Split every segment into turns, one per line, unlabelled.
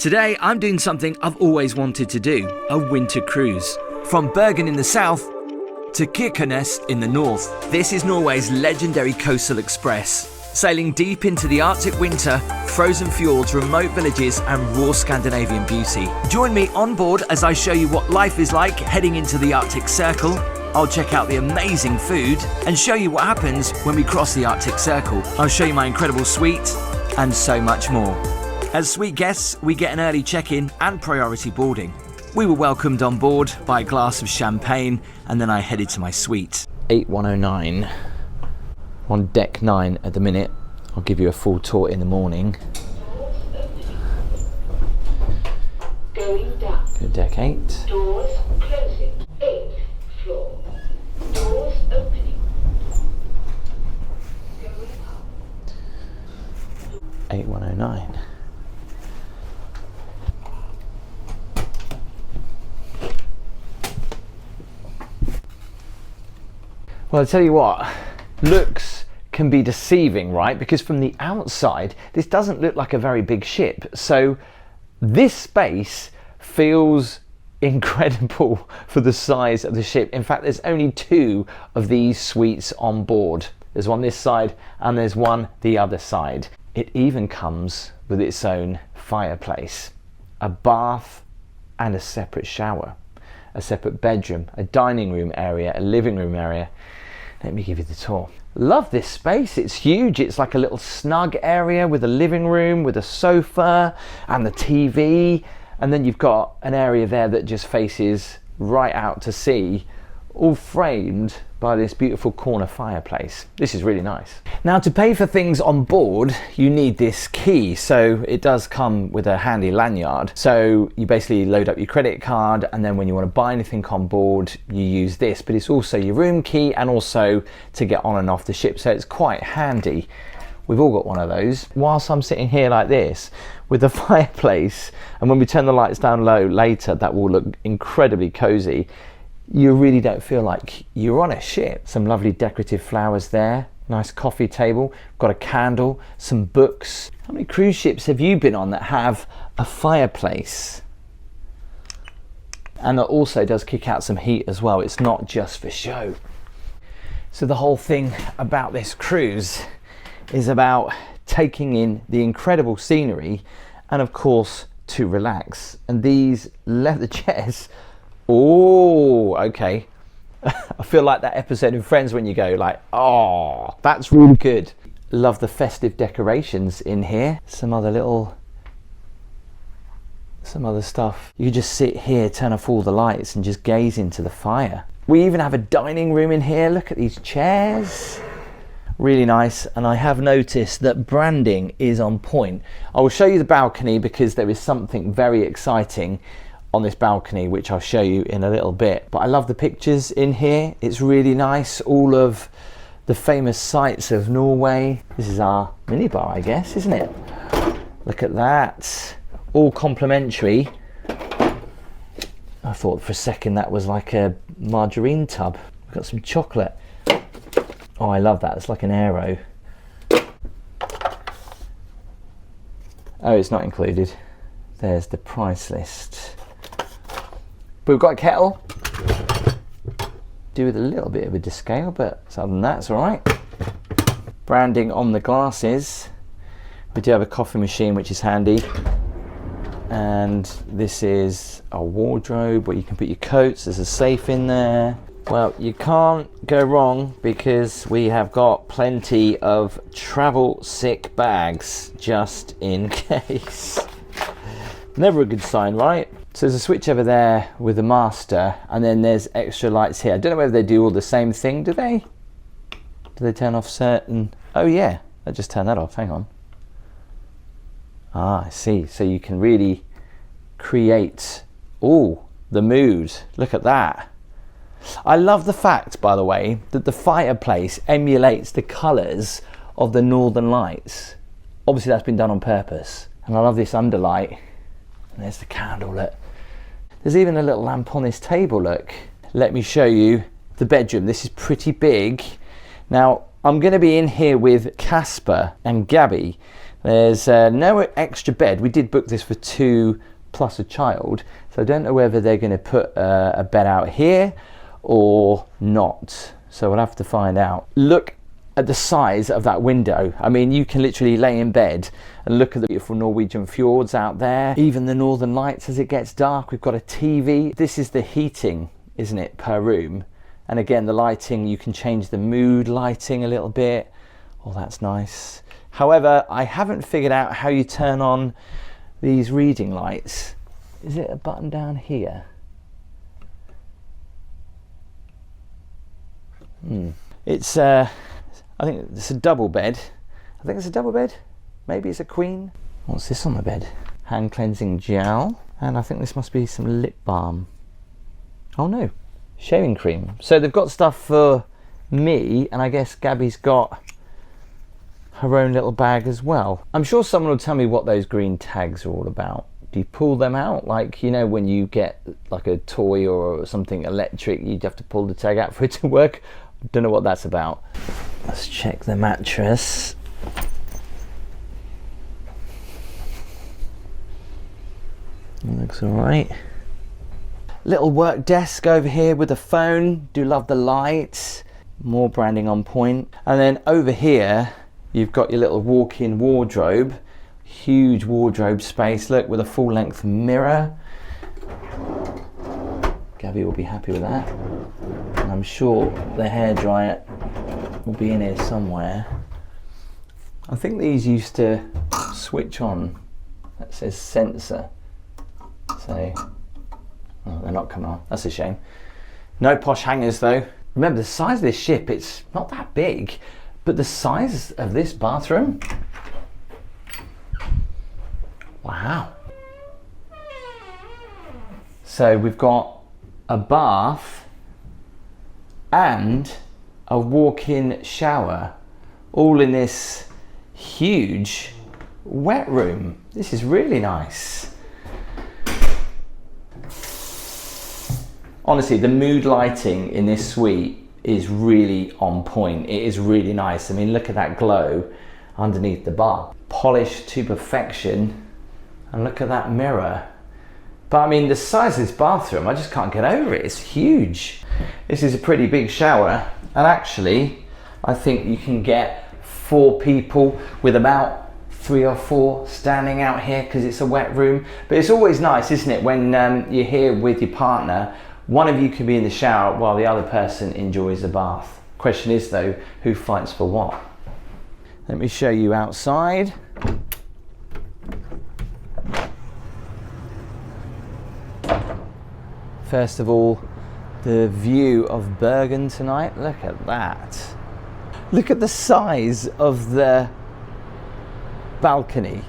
Today I'm doing something I've always wanted to do, a winter cruise. From Bergen in the south to Kirkenes in the north. This is Norway's legendary coastal express, sailing deep into the Arctic winter, frozen fjords, remote villages and raw Scandinavian beauty. Join me on board as I show you what life is like heading into the Arctic Circle. I'll check out the amazing food and show you what happens when we cross the Arctic Circle. I'll show you my incredible suite and so much more. As suite guests, we get an early check-in and priority boarding. We were welcomed on board by a glass of champagne and then I headed to my suite. 8109. On deck 9 at the minute. I'll give you a full tour in the morning.
Going down.
Go to deck 8.
Doors closing. 8th floor. Doors opening. Going up.
8109. Well, I'll tell you what, looks can be deceiving, right? Because from the outside, this doesn't look like a very big ship. So this space feels incredible for the size of the ship. In fact, there's only 2 of these suites on board. There's one this side and there's one the other side. It even comes with its own fireplace, a bath and a separate shower, a separate bedroom, a dining room area, a living room area. Let me give you the tour. Love this space, it's huge. It's like a little snug area with a living room, with a sofa and the TV. And then you've got an area there that just faces right out to sea, all framed by this beautiful corner fireplace. This is really nice. Now, to pay for things on board, you need this key. So it does come with a handy lanyard. So you basically load up your credit card and then when you want to buy anything on board, you use this, but it's also your room key and also to get on and off the ship. So it's quite handy. We've all got one of those. Whilst I'm sitting here like this with the fireplace, and when we turn the lights down low later, that will look incredibly cozy. You really don't feel like you're on a ship. Some lovely decorative flowers there, nice coffee table, got a candle, some books. How many cruise ships have you been on that have a fireplace? And it also does kick out some heat as well. It's not just for show. So the whole thing about this cruise is about taking in the incredible scenery and of course to relax. And these leather chairs, oh, okay. I feel like that episode of Friends when you go like, oh, that's really good. Love the festive decorations in here. Some other stuff. You just sit here, turn off all the lights and just gaze into the fire. We even have a dining room in here. Look at these chairs. Really nice. And I have noticed that branding is on point. I will show you the balcony because there is something very exciting on this balcony, which I'll show you in a little bit. But I love the pictures in here. It's really nice. All of the famous sights of Norway. This is our minibar, I guess, isn't it? Look at that. All complimentary. I thought for a second that was like a margarine tub. We've got some chocolate. Oh, I love that. It's like an arrow. Oh, it's not included. There's the price list. But we've got a kettle. Do with a little bit of a descale, but other than that, it's all right. Branding on the glasses. We do have a coffee machine, which is handy. And this is a wardrobe where you can put your coats. There's a safe in there. Well, you can't go wrong because we have got plenty of travel sick bags just in case. Never a good sign, right? So there's a switch over there with the master and then there's extra lights here. I don't know whether they do all the same thing, do they? Do they turn off certain? Oh yeah, I just turned that off, hang on. Ah, I see. So you can really create, oh, the mood. Look at that. I love the fact, by the way, that the fireplace emulates the colours of the Northern Lights. Obviously that's been done on purpose. And I love this underlight. And there's the candle, look. There's even a little lamp on this table, look. Let me show you the bedroom. This is pretty big. Now, I'm going to be in here with Casper and Gabby. There's no extra bed. We did book this for 2 plus a child, so I don't know whether they're going to put a bed out here or not. So we'll have to find out. Look at the size of that window. I mean, you can literally lay in bed and look at the beautiful Norwegian fjords out there, even the northern lights as it gets dark. We've got a TV. This is the heating, isn't it, per room? And again, the lighting, you can change the mood lighting a little bit. Oh, that's nice. However, I haven't figured out how you turn on these reading lights. Is it a button down here? It's I think it's a double bed. I think it's a double bed. Maybe it's a queen. What's this on the bed? Hand cleansing gel. And I think this must be some lip balm. Oh no, shaving cream. So they've got stuff for me, and I guess Gabby's got her own little bag as well. I'm sure someone will tell me what those green tags are all about. Do you pull them out? Like, you know, when you get like a toy or something electric, you'd have to pull the tag out for it to work. Don't know what that's about. Let's check the mattress. Looks all right. Little work desk over here with a phone. Do love the lights. More branding on point. And then over here, you've got your little walk-in wardrobe. Huge wardrobe space, look, with a full-length mirror. Gabby will be happy with that. And I'm sure the hairdryer will be in here somewhere. I think these used to switch on. That says sensor. So, oh, they're not coming on. That's a shame. No posh hangers though. Remember the size of this ship, it's not that big, but the size of this bathroom, wow. So we've got a bath and a walk-in shower, all in this huge wet room. This is really nice. Honestly, the mood lighting in this suite is really on point. It is really nice. I mean, look at that glow underneath the bar. Polished to perfection. And look at that mirror. But I mean, the size of this bathroom, I just can't get over it. It's huge. This is a pretty big shower. And actually, I think you can get 4 people with about 3 or 4 standing out here because it's a wet room. But it's always nice, isn't it, when you're here with your partner, one of you can be in the shower while the other person enjoys the bath. Question is though, who fights for what? Let me show you outside. First of all, the view of Bergen tonight. Look at that. Look at the size of the balcony.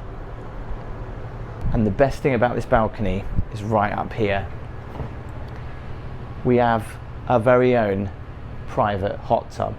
And the best thing about this balcony is right up here. We have our very own private hot tub.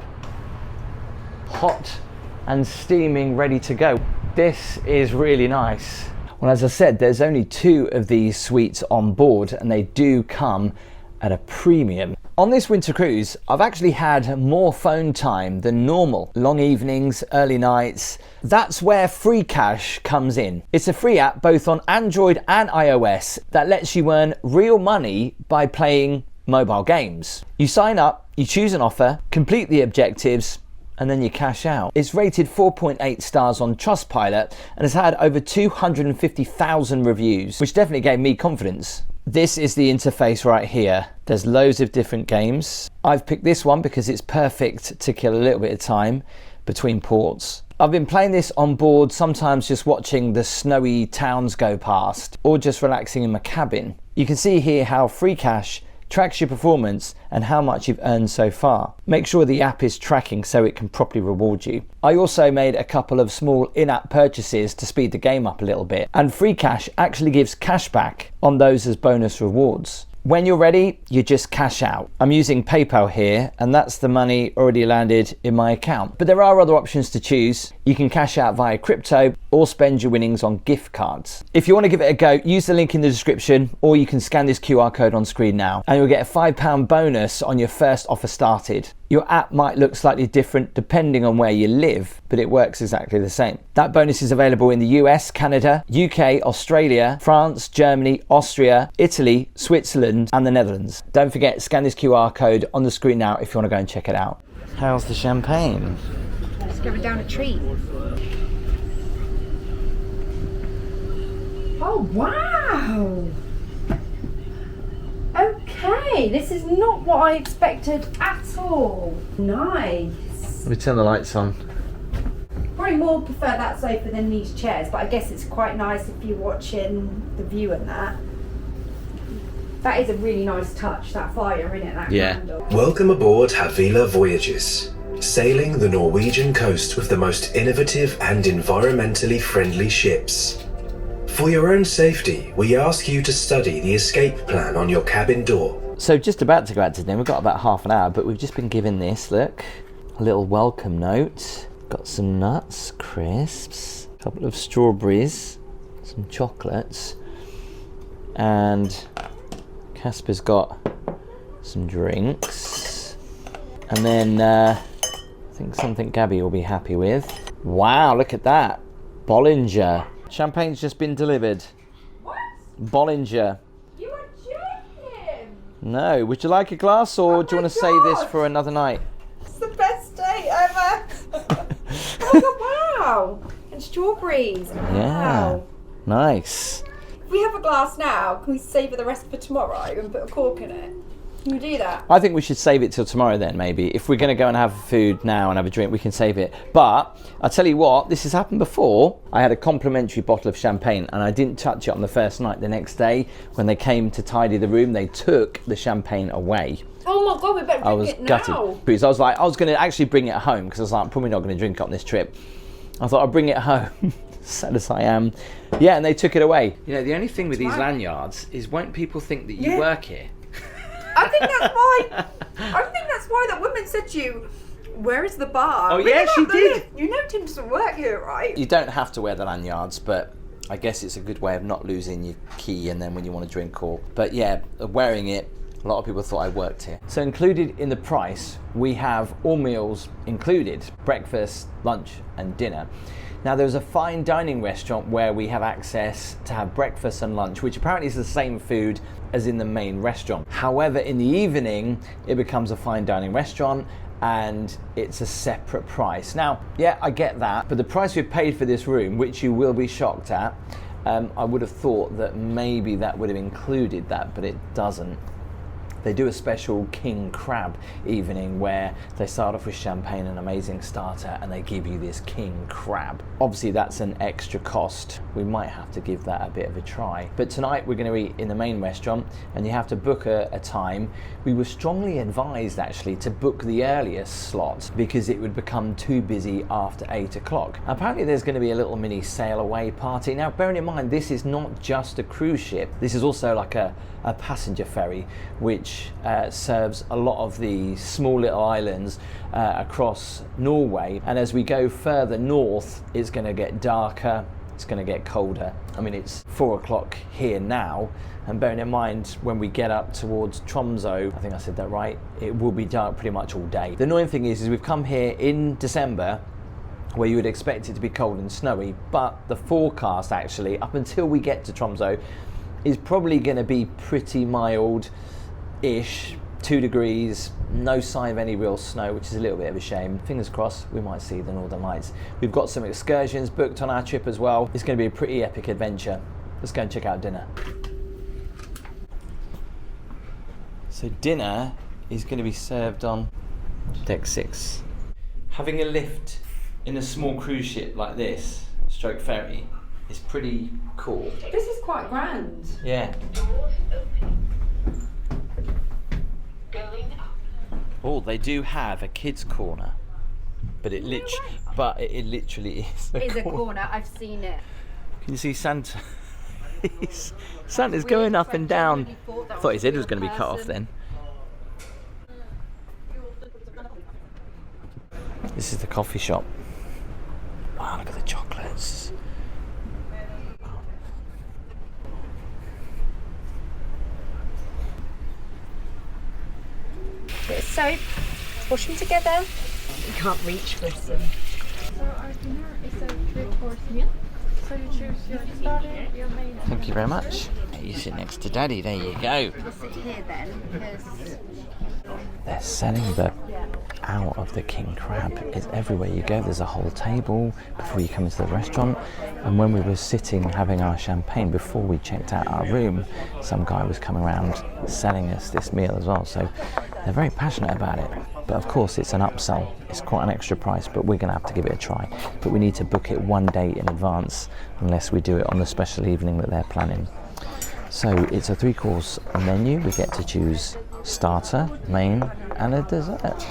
Hot and steaming, ready to go. This is really nice. Well, as I said, there's only 2 of these suites on board and they do come at a premium. On this winter cruise, I've actually had more phone time than normal. Long evenings, early nights. That's where Free Cash comes in. It's a free app both on Android and iOS that lets you earn real money by playing mobile games. You sign up, you choose an offer, complete the objectives, and then you cash out. It's rated 4.8 stars on Trustpilot and has had over 250,000 reviews, which definitely gave me confidence. This is the interface right here. There's loads of different games. I've picked this one because it's perfect to kill a little bit of time between ports. I've been playing this on board, sometimes just watching the snowy towns go past or just relaxing in my cabin. You can see here how Free Cash tracks your performance and how much you've earned so far. Make sure the app is tracking so it can properly reward you. I also made a couple of small in-app purchases to speed the game up a little bit, and Free Cash actually gives cash back on those as bonus rewards. When you're ready, you just cash out. I'm using PayPal here, and that's the money already landed in my account. But there are other options to choose. You can cash out via crypto or spend your winnings on gift cards. If you want to give it a go, use the link in the description, or you can scan this QR code on screen now and you'll get a £5 bonus on your first offer started. Your app might look slightly different depending on where you live, but it works exactly the same. That bonus is available in the US, Canada, UK, Australia, France, Germany, Austria, Italy, Switzerland and the Netherlands. Don't forget, scan this QR code on the screen now if you want to go and check it out. How's the champagne?
It's going down a treat. Oh, wow! Okay, this is not what I expected at all. Nice.
Let me turn the lights on.
Probably more prefer that sofa than these chairs, but I guess it's quite nice if you're watching the view and that. That is a really nice touch, that fire in it, that candle.
Welcome aboard Havila Voyages, sailing the Norwegian coast with the most innovative and environmentally friendly ships. For your own safety, we ask you to study the escape plan on your cabin door.
So just about to go out to dinner, we've got about half an hour, but we've just been given this, look, a little welcome note. Got some nuts, crisps, a couple of strawberries, some chocolates, and Casper's got some drinks, and then I think something Gabby will be happy with. Wow, look at that. Bollinger. Champagne's just been delivered.
What?
Bollinger.
You are joking!
No, would you like a glass, or do you
my
want to save this
God.
for another night?
It's the best day ever! Oh my God, wow! And strawberries.
Yeah.
Wow.
Nice.
If we have a glass now, can we savour the rest for tomorrow and put a cork in it? Can we do that?
I think we should save it till tomorrow then, maybe. If we're going to go and have food now and have a drink, we can save it. But I'll tell you what, this has happened before. I had a complimentary bottle of champagne and I didn't touch it on the first night. The next day, when they came to tidy the room, they took the champagne away.
Oh my God, we better drink
I was
it now.
gutted. Because I was going to actually bring it home, because I was like, I'm probably not going to drink it on this trip. I thought I'd bring it home, sad as I am. Yeah, and they took it away. You know, the only thing with these lanyards is, won't people think that you work here?
I think that's why that woman said to you, where is the bar?
Oh, yeah, she did.
You know Tim doesn't work here, right?
You don't have to wear the lanyards, but I guess it's a good way of not losing your key and then when you want to drink or... But yeah, wearing it, a lot of people thought I worked here. So included in the price, we have all meals included, breakfast, lunch and dinner. Now there's a fine dining restaurant where we have access to have breakfast and lunch, which apparently is the same food as in the main restaurant. However, in the evening, it becomes a fine dining restaurant and it's a separate price. Now, yeah, I get that, but the price we've paid for this room, which you will be shocked at, I would have thought that maybe that would have included that, but it doesn't. They do a special king crab evening where they start off with champagne, an amazing starter, and they give you this king crab. Obviously that's an extra cost. We might have to give that a bit of a try. But tonight we're going to eat in the main restaurant and you have to book a time. We were strongly advised actually to book the earliest slot because it would become too busy after 8 o'clock. Apparently there's going to be a little mini sail away party. Now bearing in mind, this is not just a cruise ship. This is also like a passenger ferry, which serves a lot of the small little islands across Norway. And as we go further north, it's going to get darker, it's going to get colder. I mean, it's 4 o'clock here now, and bearing in mind when we get up towards Tromsø, I think I said that right, it will be dark pretty much all day. The annoying thing is we've come here in December, where you would expect it to be cold and snowy, but the forecast actually, up until we get to Tromsø, is probably going to be pretty mild-ish, 2 degrees, no sign of any real snow, which is a little bit of a shame. Fingers crossed we might see the Northern Lights. We've got some excursions booked on our trip as well. It's going to be a pretty epic adventure. Let's go and check out dinner. So dinner is going to be served on deck 6. Having a lift in a small cruise ship like this, stroke ferry, is pretty cool.
This is quite grand.
Yeah.
Doors opening. Going up.
Oh, they do have a kids' corner, but it literally is.
It is a corner. I've seen it.
Can you see Santa? Santa's going up and down. I thought his head was going to be cut off then. This is the coffee shop. Wow, look at the chocolates.
Bit of soap, wash them together. You can't reach for some.
So our dinner is a 3-course meal. So you choose your starter, your main.
Thank you very much. You sit next to Daddy, there you go.
We'll sit here then, because
They're selling the out of the king crab. It's everywhere you go. There's a whole table before you come into the restaurant. And when we were sitting having our champagne before we checked out our room, some guy was coming around selling us this meal as well. So they're very passionate about it. But of course it's an upsell. It's quite an extra price, but we're going to have to give it a try. But we need to book it one day in advance unless we do it on the special evening that they're planning. So it's a 3-course menu. We get to choose starter, main and a dessert.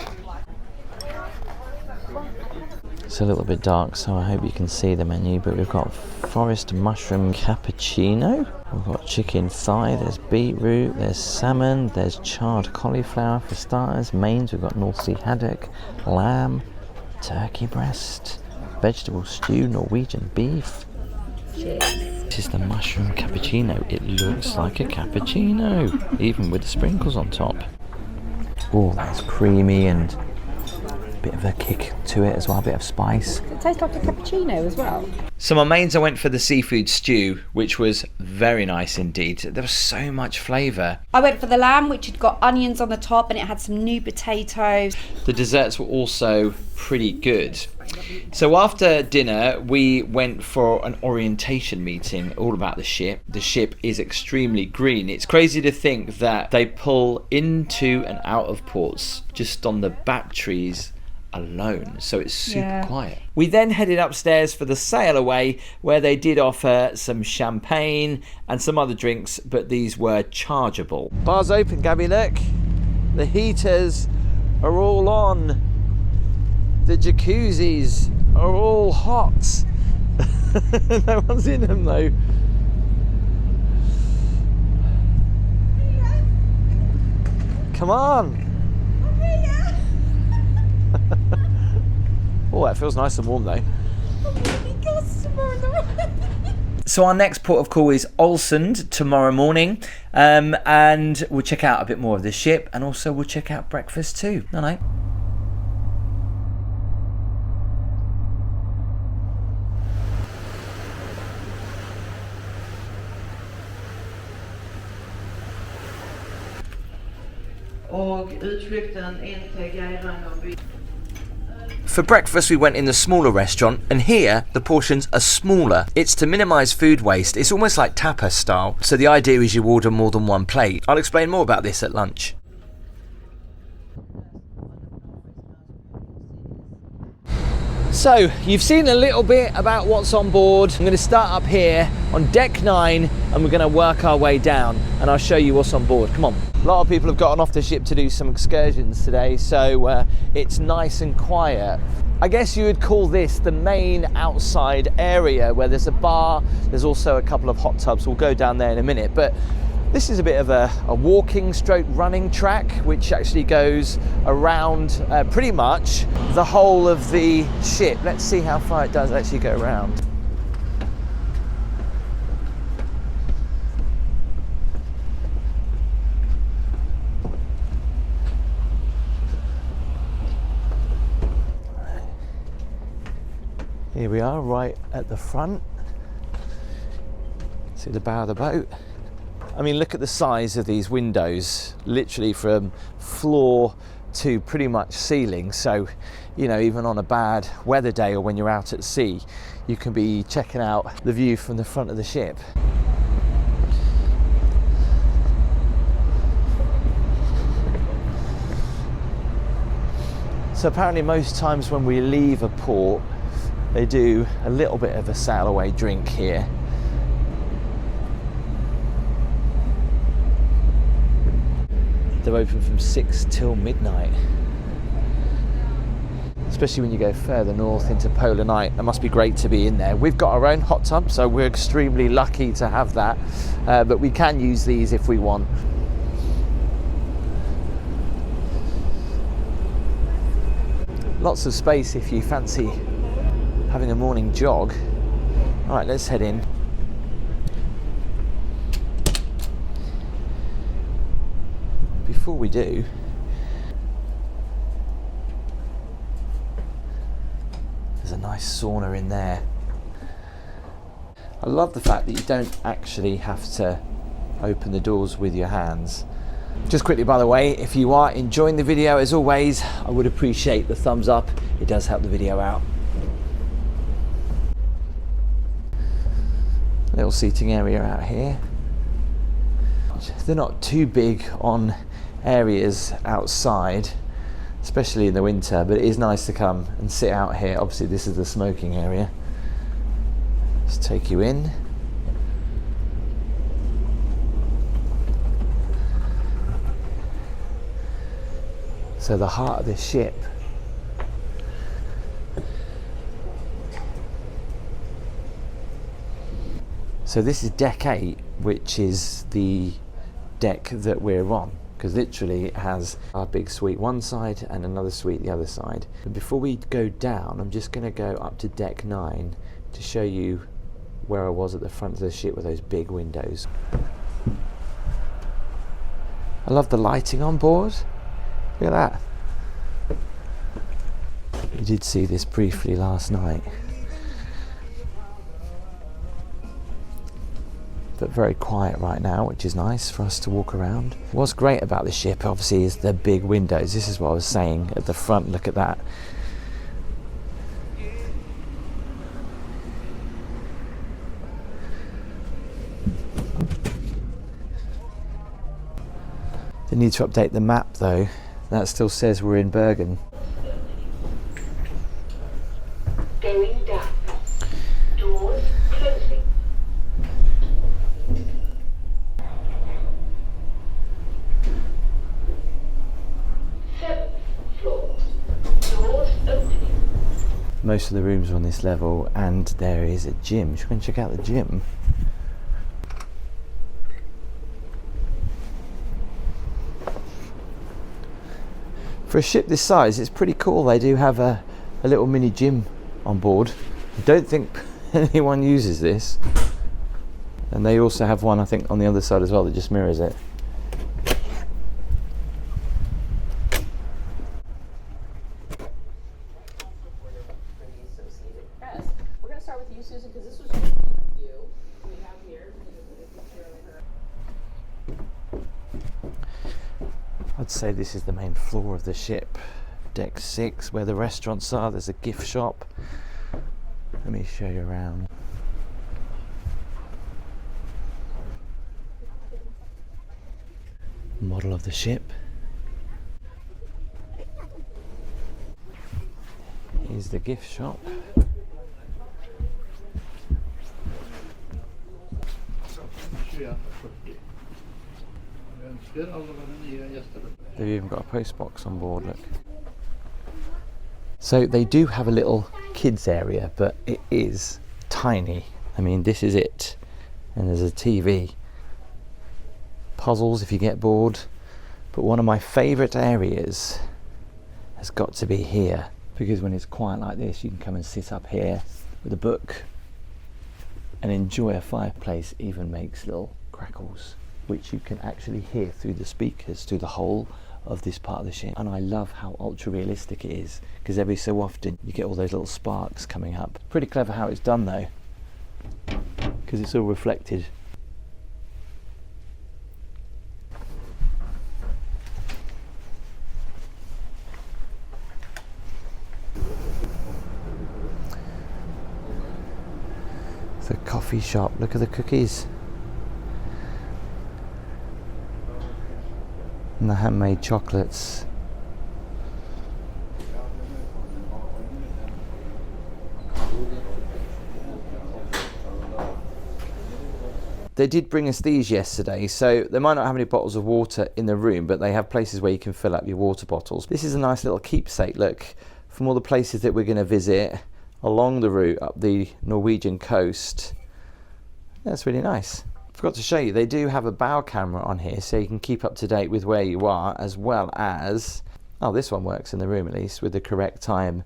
It's a little bit dark, so I hope you can see the menu, but we've got forest mushroom cappuccino, we've got chicken thigh, there's beetroot, there's salmon, there's charred cauliflower for starters. Mains, we've got North Sea haddock, lamb, turkey breast, vegetable stew, Norwegian beef. This is the mushroom cappuccino. It looks like a cappuccino, even with the sprinkles on top. Oh, that's creamy and bit of a kick to it as well, a bit of spice.
it tastes like a cappuccino as well.
So my mains, I went for the seafood stew, which was very nice indeed. There was so much flavour.
I went for the lamb, which had got onions on the top and it had some new potatoes.
The desserts were also pretty good. So after dinner, we went for an orientation meeting all about the ship. The ship is extremely green. It's crazy to think that they pull into and out of ports just on the batteries alone, so it's super quiet. We then headed upstairs for the sail away, where they did offer some champagne and some other drinks, but these were chargeable. Bar's open, Gabby, look. The heaters are all on. The jacuzzis are all hot. No one's in them though. Come on. Oh, that feels nice and warm though. So our next port of call is Aalesund tomorrow morning, and we'll check out a bit more of the ship, and also we'll check out breakfast too. No. For breakfast we went in the smaller restaurant, and here the portions are smaller. It's to minimise food waste. It's almost like tapas style, so the idea is you order more than one plate. I'll explain more about this at lunch. So you've seen a little bit about what's on board. I'm going to start up here on deck 9 and we're going to work our way down, and I'll show you what's on board. Come on. A lot of people have gotten off the ship to do some excursions today, so it's nice and quiet. I guess you would call this the main outside area, where there's a bar. There's also a couple of hot tubs. We'll go down there in a minute, but this is a bit of a walking stroke running track, which actually goes around pretty much the whole of the ship. Let's see how far it does actually go around. Here we are, right at the front. See the bow of the boat. I mean, look at the size of these windows, literally from floor to pretty much ceiling. So, you know, even on a bad weather day or when you're out at sea, you can be checking out the view from the front of the ship. So apparently most times when we leave a port, they do a little bit of a sail away drink here. They're open from 6 till midnight. Especially when you go further north into polar night. It must be great to be in there. We've got our own hot tub, so we're extremely lucky to have that. But we can use these if we want. Lots of space if you fancy having a morning jog. All right, let's head in. Before we do, there's a nice sauna in there. I love the fact that you don't actually have to open the doors with your hands. Just quickly, by the way, if you are enjoying the video, as always, I would appreciate the thumbs up. It does help the video out. Little seating area out here. They're not too big on areas outside, especially in the winter, but it is nice to come and sit out here. Obviously this is the smoking area. Let's take you in. So the heart of this ship. So this is deck 8, which is the deck that we're on, because literally it has our big suite one side and another suite the other side. But before we go down, I'm just going to go up to deck 9 to show you where I was at the front of the ship with those big windows. I love the lighting on board. Look at that. We did see this briefly last night. But very quiet right now, which is nice for us to walk around. What's great about the ship, obviously, is the big windows. This is what I was saying at the front. Look at that. They need to update the map though. That still says we're in Bergen.
Going down. Doors closing. 7th floor. Doors opening.
Most of the rooms are on this level, and there is a gym. Should we go and check out the gym? For a ship this size, it's pretty cool. They do have a little mini gym on board. I don't think anyone uses this. And they also have one, I think, on the other side as well that just mirrors it.
We're going to start with you, Susan, because this was just you. We have here.
I'd say this is the main floor of the ship. Deck 6, where the restaurants are. There's a gift shop. Let me show you around. Model of the ship. Here's the gift shop. They've even got a post box on board, look. So they do have a little kids area, but it is tiny. I mean, this is it. And there's a TV. Puzzles if you get bored. But one of my favourite areas has got to be here, because when it's quiet like this, you can come and sit up here with a book and enjoy a fireplace. Even makes little crackles, which you can actually hear through the speakers through the whole of this part of the ship. And I love how ultra realistic it is, because every so often you get all those little sparks coming up. Pretty clever how it's done though, because it's all reflected. The coffee shop, look at the cookies and the handmade chocolates. They did bring us these yesterday, so they might not have any bottles of water in the room, but they have places where you can fill up your water bottles. This is a nice little keepsake, look, from all the places that we're going to visit along the route up the Norwegian coast. That's really nice. Forgot to show you, they do have a bow camera on here, so you can keep up to date with where you are, as well as, oh, this one works in the room at least, with the correct time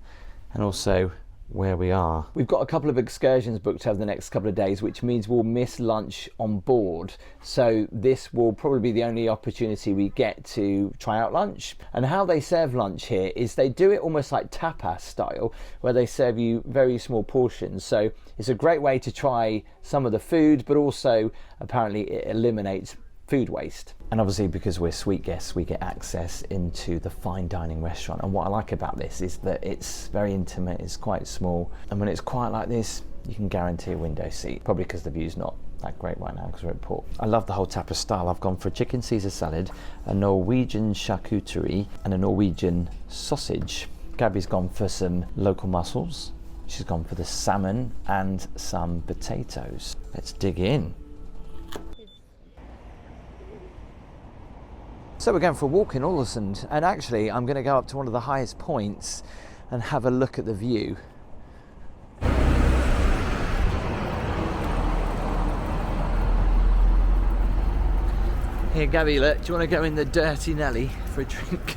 and also where we are. We've got a couple of excursions booked over the next couple of days, which means we'll miss lunch on board. So this will probably be the only opportunity we get to try out lunch. And how they serve lunch here is they do it almost like tapas style, where they serve you very small portions. So it's a great way to try some of the food, but also apparently it eliminates food waste. And obviously, because we're sweet guests, we get access into the fine dining restaurant. And what I like about this is that it's very intimate, it's quite small, and when it's quiet like this, you can guarantee a window seat, probably because the view's not that great right now because we're at port. I love the whole tapas style. I've gone for a chicken Caesar salad, a Norwegian charcuterie, and a Norwegian sausage. Gabby's gone for some local mussels, she's gone for the salmon and some potatoes. Let's dig in. So we're going for a walk in Aalesund, and actually I'm going to go up to one of the highest points and have a look at the view. Here, Gabby, look, do you want to go in the Dirty Nelly for a drink?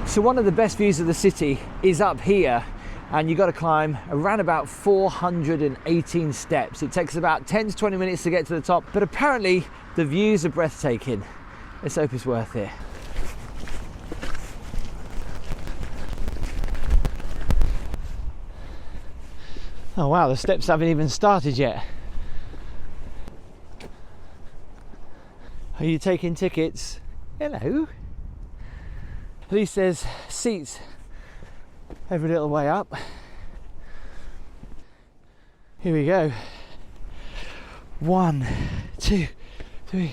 So one of the best views of the city is up here, and you've got to climb around about 418 steps. It takes about 10 to 20 minutes to get to the top, but apparently the views are breathtaking. Let's hope it's worth it. Oh wow, the steps haven't even started yet. Are you taking tickets? Hello. At least there's seats every little way up. Here we go. 1, 2, 3.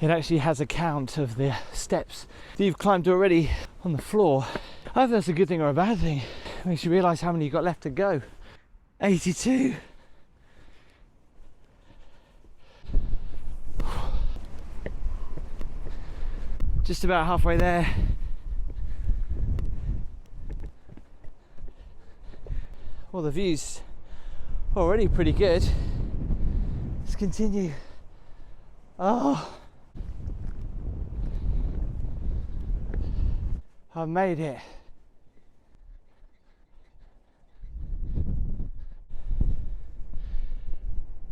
It actually has a count of the steps that you've climbed already on the floor. I don't know if that's a good thing or a bad thing. It makes you realise how many you've got left to go. 82. Just about halfway there. Well, the view's already pretty good. Let's continue. Oh, I've made it.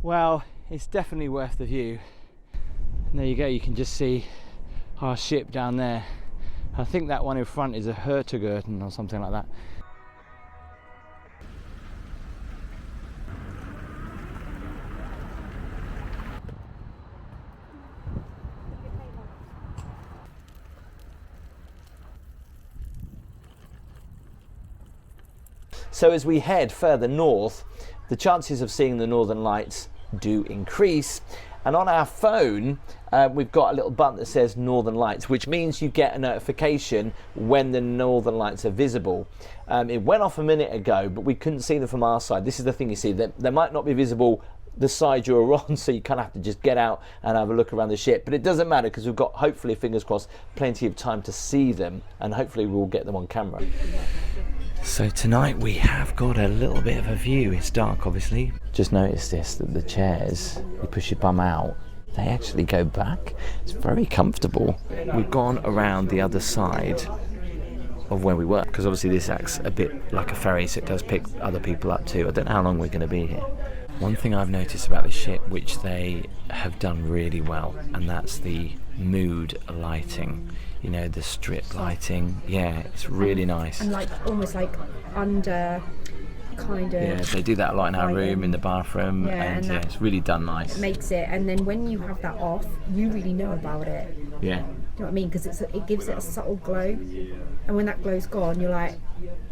Well, it's definitely worth the view. And there you go, you can just see our ship down there. I think that one in front is a Hurtigruten or something like that. So as we head further north, the chances of seeing the northern lights do increase. And on our phone, we've got a little button that says Northern Lights, which means you get a notification when the northern lights are visible. It went off a minute ago, but we couldn't see them from our side. This is the thing, you see, that they might not be visible the side you're on, so you kind of have to just get out and have a look around the ship. But it doesn't matter, because we've got, hopefully, fingers crossed, plenty of time to see them, and hopefully we'll get them on camera. So tonight we have got a little bit of a view. It's dark, obviously. Just noticed this, that the chairs, you push your bum out, they actually go back. It's very comfortable. We've gone around the other side of where we were, because obviously this acts a bit like a ferry, so it does pick other people up too. I don't know how long we're going to be here. One thing I've noticed about the ship, which they have done really well, and that's the mood lighting. You know, the strip lighting. Yeah, it's really nice.
And like almost like under kind of.
Yeah, they do that a lot in our room, in the bathroom, and yeah, it's really done nice.
It makes it, and then when you have that off, you really know about it.
Yeah.
Do you know what I mean? Because it gives it a subtle glow, and when that glow's gone, you're like,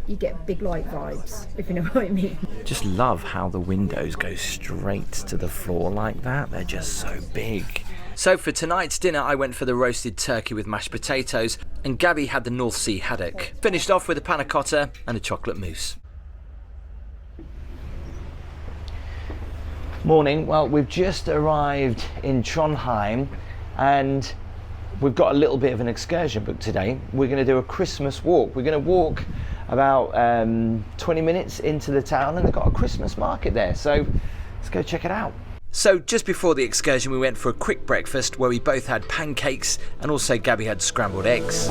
you get big light vibes, if you know what I mean.
Just love how the windows go straight to the floor like that. They're just so big. So for tonight's dinner, I went for the roasted turkey with mashed potatoes, and Gabby had the North Sea haddock. Finished off with a panna cotta and a chocolate mousse. Morning. Well, we've just arrived in Trondheim, and we've got a little bit of an excursion booked today. We're going to do a Christmas walk. We're going to walk about 20 minutes into the town, and they've got a Christmas market there. So let's go check it out. So just before the excursion, we went for a quick breakfast where we both had pancakes, and also Gabby had scrambled eggs.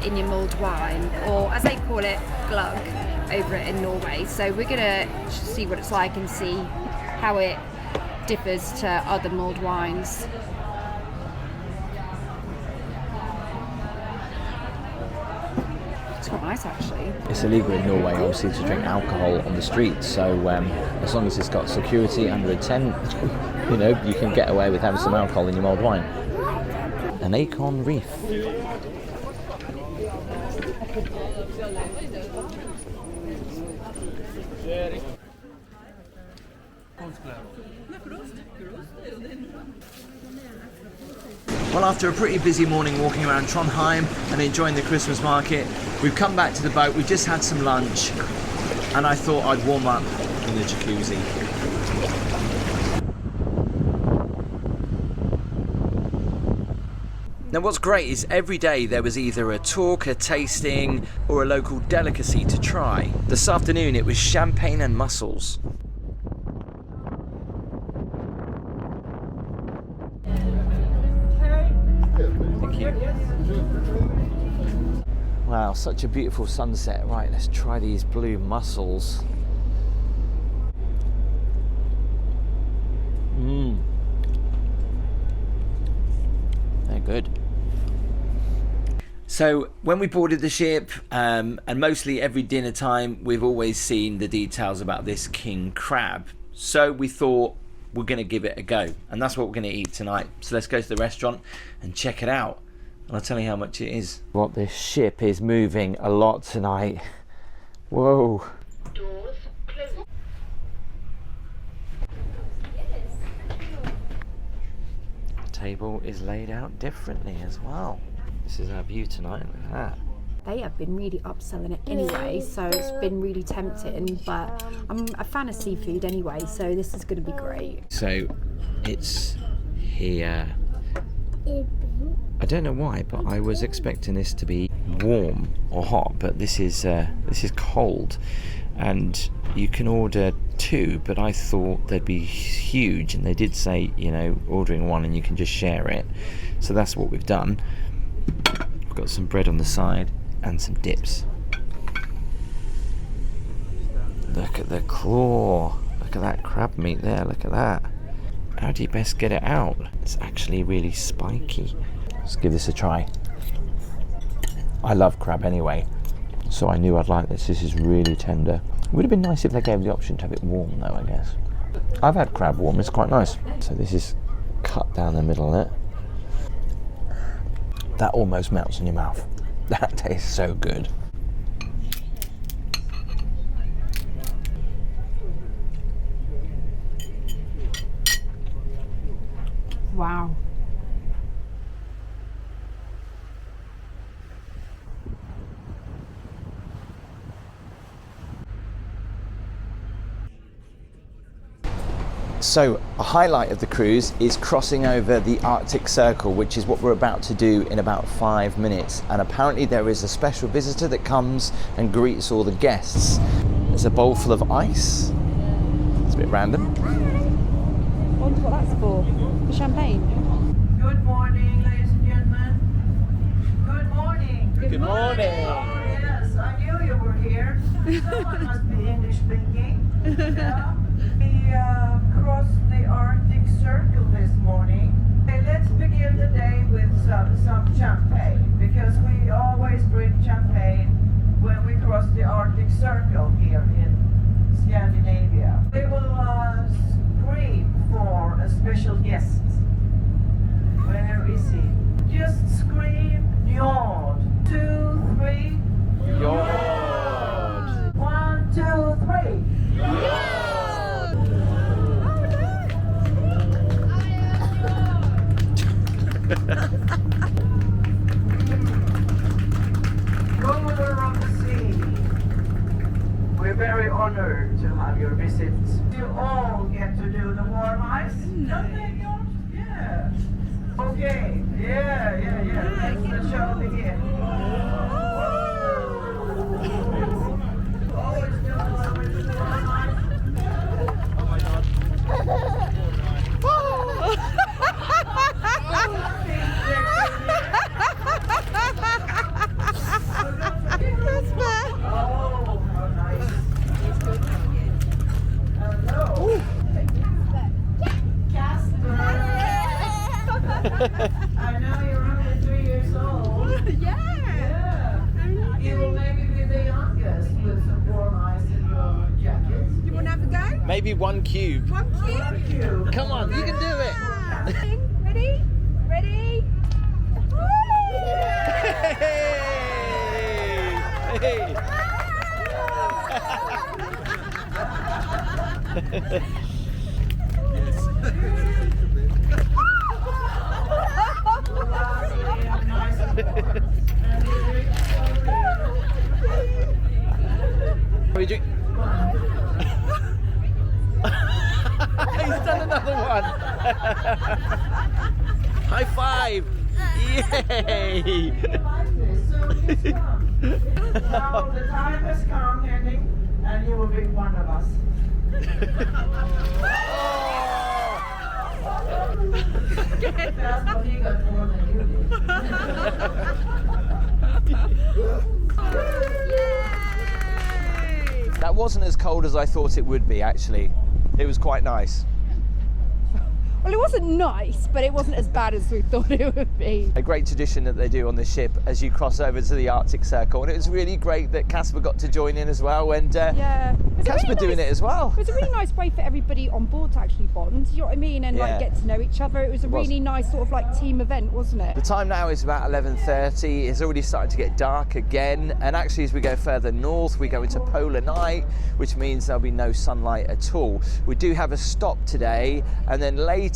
in your mulled wine, or as they call it, glug, over it in Norway. So we're gonna see what it's like and see how it differs to other mulled wines. It's quite nice actually.
It's illegal in Norway, obviously, to drink alcohol on the streets. So as long as it's got security under a tent, you know, you can get away with having some alcohol in your mulled wine. An acorn reef. Well, after a pretty busy morning walking around Trondheim and enjoying the Christmas market, we've come back to the boat. We've just had some lunch and I thought I'd warm up in the jacuzzi. Now what's great is every day there was either a talk, a tasting or a local delicacy to try. This afternoon it was champagne and mussels. Thank you. Wow, such a beautiful sunset. Right, let's try these blue mussels. They're good. So when we boarded the ship, and mostly every dinner time, we've always seen the details about this king crab. So we thought we're going to give it a go, and that's what we're going to eat tonight. So let's go to the restaurant and check it out, and I'll tell you how much it is. What, this ship is moving a lot tonight. Whoa.
Doors closed.
The table is laid out differently as well. This is our view tonight. Look at that.
They have been really upselling it anyway, so it's been really tempting, but I'm a fan of seafood anyway, so this is going to be great.
So it's here. I don't know why, but I was expecting this to be warm or hot, but this is cold, and you can order two, but I thought they'd be huge, and they did say, you know, ordering one and you can just share it. So that's what we've done. We've got some bread on the side and some dips. Look at the claw. Look at that crab meat there. Look at that. How do you best get it out? It's actually really spiky. Let's give this a try. I love crab anyway, so I knew I'd like this. This is really tender. It would have been nice if they gave the option to have it warm though, I guess. I've had crab warm, it's quite nice. So this is cut down the middle of it. That almost melts in your mouth. That tastes so good.
Wow.
So a highlight of the cruise is crossing over the Arctic Circle, which is what we're about to do in about 5 minutes. And apparently there is a special visitor that comes and greets all the guests. There's a bowl full of ice. It's a bit random.
I wonder what that's for. The champagne.
Good morning, ladies and gentlemen. Good morning.
Good morning.
Oh yes, I knew you were here. Someone must be English speaking. Yeah. We crossed the Arctic Circle this morning. Okay, let's begin the day with some champagne, because we always drink champagne when we cross the Arctic Circle here in Scandinavia. We will scream for a special guest. Where is he? Just scream Njord. 2, 3.
Fjords.
1, 2, 3.
Fjords.
Ruler of the sea, we're very honored to have your visit. You all get to do the warm ice. Don't they, George? Yeah. Okay. Yeah. Let the show begin. Always do the warm ice. Oh my God. I know you're only 3 years old.
Yeah.
Yeah. You will maybe be the youngest with some warm ice in your jackets.
You want to have a go?
Maybe 1 cube.
1 cube.
Come on, you can do it.
Ready? Ready?
Hey! He's done another one. High five! Yay!
Now the time has come, Henning, and you will be one of us. That's what he got more than you did.
That wasn't as cold as I thought it would be, actually. It was quite nice.
Well, it wasn't nice, but it wasn't as bad as we thought it would be.
A great tradition that they do on the ship as you cross over to the Arctic Circle, and it was really great that Casper got to join in as well, and
Yeah.
Casper doing it as well.
It was a really nice way for everybody on board to actually bond, you know what I mean, and
Yeah.
like get to know each other. It was a really nice sort of like team event, wasn't it?
The time now is about 11:30. It's already starting to get dark again, and actually as we go further north we go into polar night, which means there'll be no sunlight at all. We do have a stop today, and then later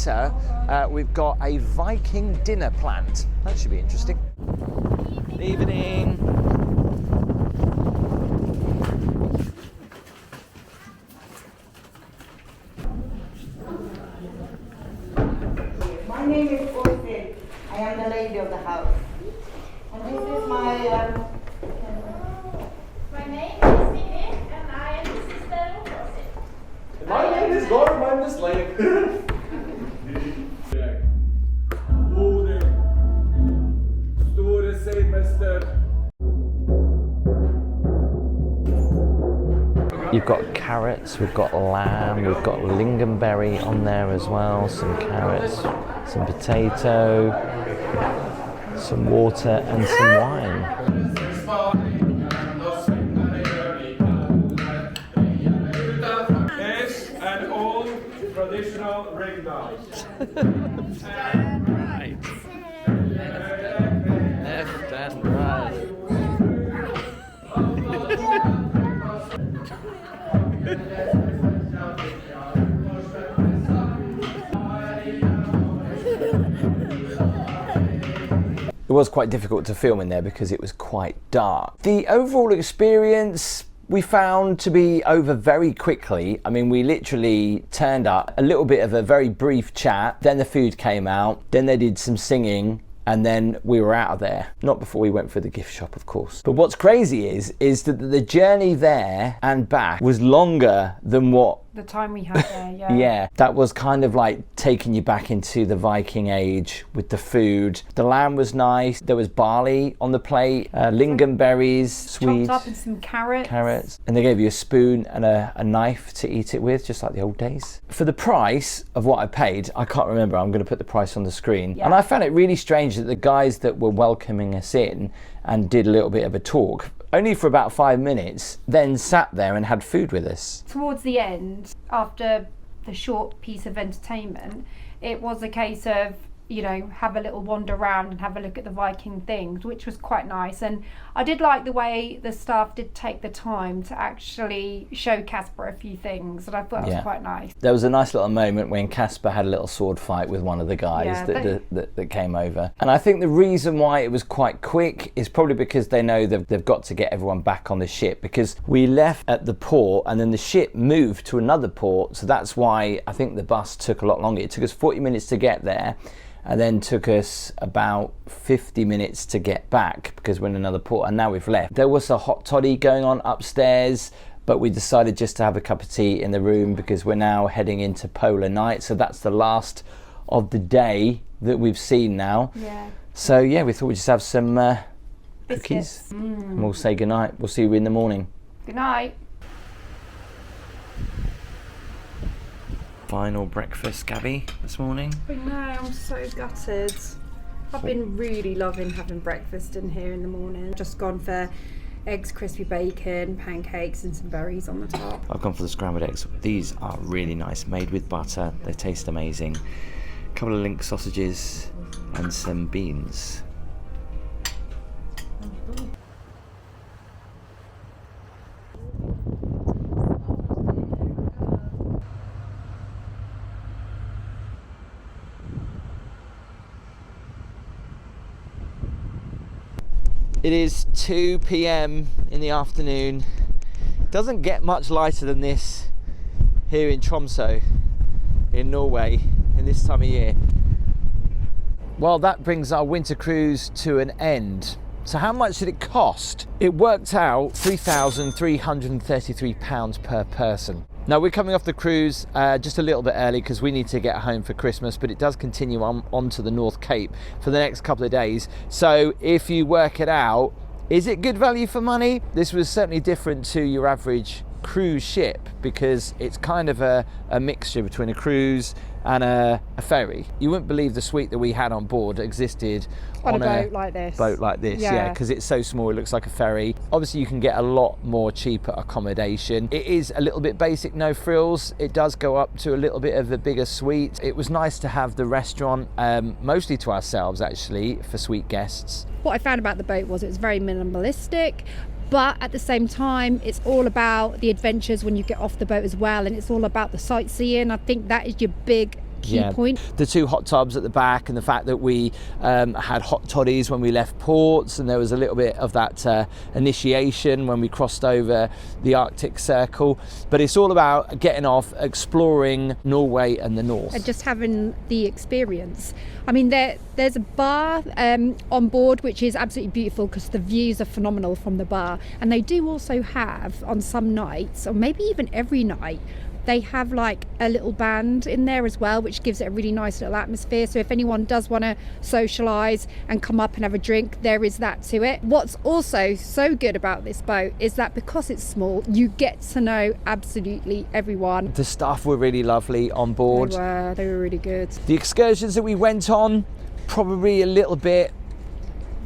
we've got a Viking dinner planned. That should be interesting. Evening.
My name is Orsi. I am the lady of the house. And this is my
My name is Sigrid and I am the sister of Rosie.
My name is Gordon, I'm the slave. Store seimester.
You've got carrots, we've got lamb, we've got lingonberry on there as well, some carrots, some potato, some water and some wine.
Yes, and all traditional ring dance.
Right. Left and right. It was quite difficult to film in there because it was quite dark. The overall experience we found to be over very quickly. I mean, we literally turned up, a little bit of a very brief chat, then the food came out, then they did some singing, and then we were out of there. Not before we went for the gift shop, of course. But what's crazy is that the journey there and back was longer than what
The time we had there, yeah.
yeah, that was kind of like taking you back into the Viking age with the food. The lamb was nice. There was barley on the plate, lingonberries, sweet.
Chopped up and some carrots.
And they gave you a spoon and a knife to eat it with, just like the old days. For the price of what I paid, I can't remember. I'm going to put the price on the screen.
Yeah.
And I found it really strange that the guys that were welcoming us in and did a little bit of a talk, only for about 5 minutes, then sat there and had food with us.
Towards the end, after the short piece of entertainment, it was a case of, you know, have a little wander around and have a look at the Viking things, which was quite nice. And I did like the way the staff did take the time to actually show Casper a few things, and I thought that was quite nice.
There was a nice little moment when Casper had a little sword fight with one of the guys that came over. And I think the reason why it was quite quick is probably because they know they've got to get everyone back on the ship, because we left at the port and then the ship moved to another port, so that's why I think the bus took a lot longer. It took us 40 minutes to get there, and then took us about 50 minutes to get back because we're in another port, and now we've left. There was a hot toddy going on upstairs, but we decided just to have a cup of tea in the room because we're now heading into polar night, so that's the last of the day that we've seen now.
Yeah.
So yeah, we thought we'd just have some cookies
Biscuits.
and we'll say goodnight. We'll see you in the morning.
Good night.
final breakfast, Gabby, this morning?
I know, I'm so gutted. I've been really loving having breakfast in here in the morning. Just gone for eggs, crispy bacon, pancakes and some berries on the top.
I've gone for the scrambled eggs. These are really nice, made with butter. They taste amazing. A couple of link sausages and some beans. It is 2 p.m. in the afternoon. Doesn't get much lighter than this here in Tromsø, in Norway, in this time of year. Well, that brings our winter cruise to an end. So how much did it cost? It worked out £3,333 per person. Now we're coming off the cruise just a little bit early because we need to get home for Christmas, but it does continue on to the North Cape for the next couple of days. So if you work it out, is it good value for money? This was certainly different to your average cruise ship because it's kind of a mixture between a cruise and a ferry. You wouldn't believe the suite that we had on board existed
on a boat like this.
Yeah, because it's so small, it looks like a ferry. Obviously you can get a lot more cheaper accommodation. It is a little bit basic, no frills. It does go up to a little bit of a bigger suite. It was nice to have the restaurant, mostly to ourselves actually, for suite guests.
What I found about the boat was it was very minimalistic, but at the same time it's all about the adventures when you get off the boat as well, and it's all about the sightseeing. I think that is your big key point.
The 2 hot tubs at the back, and the fact that we had hot toddies when we left ports, and there was a little bit of that initiation when we crossed over the Arctic Circle. But it's all about getting off, exploring Norway and the north.
And just having the experience. I mean, there's a bar on board which is absolutely beautiful because the views are phenomenal from the bar. And they do also have, on some nights, or maybe even every night, they have like a little band in there as well, which gives it a really nice little atmosphere. So if anyone does want to socialise and come up and have a drink, there is that to it. What's also so good about this boat is that because it's small, you get to know absolutely everyone.
The staff were really lovely on board.
They were really good.
The excursions that we went on, probably a little bit.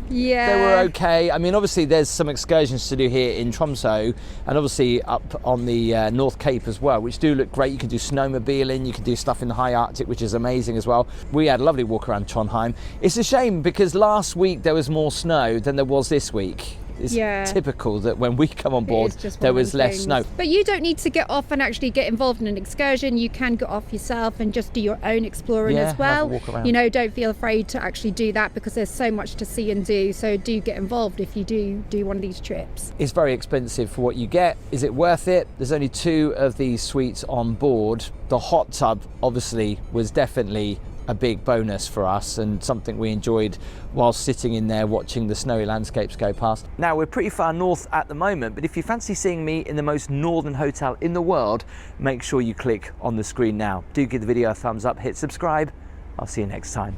Yeah,
they were okay. I mean, obviously there's some excursions to do here in Tromsø, and obviously up on the North Cape as well, which do look great. You can do snowmobiling, you can do stuff in the high Arctic, which is amazing as well. We had a lovely walk around Trondheim. It's a shame because last week there was more snow than there was this week. It's typical that when we come on board there was less snow.
But you don't need to get off and actually get involved in an excursion. You can get off yourself and just do your own exploring as well.
Have a walk around.
You know, don't feel afraid to actually do that because there's so much to see and do. So do get involved if you do one of these trips.
It's very expensive for what you get. Is it worth it? There's only 2 of these suites on board. The hot tub obviously was definitely a big bonus for us and something we enjoyed while sitting in there watching the snowy landscapes go past. Now we're pretty far north at the moment, but if you fancy seeing me in the most northern hotel in the world, make sure you click on the screen now. Do give the video a thumbs up, hit subscribe. I'll see you next time.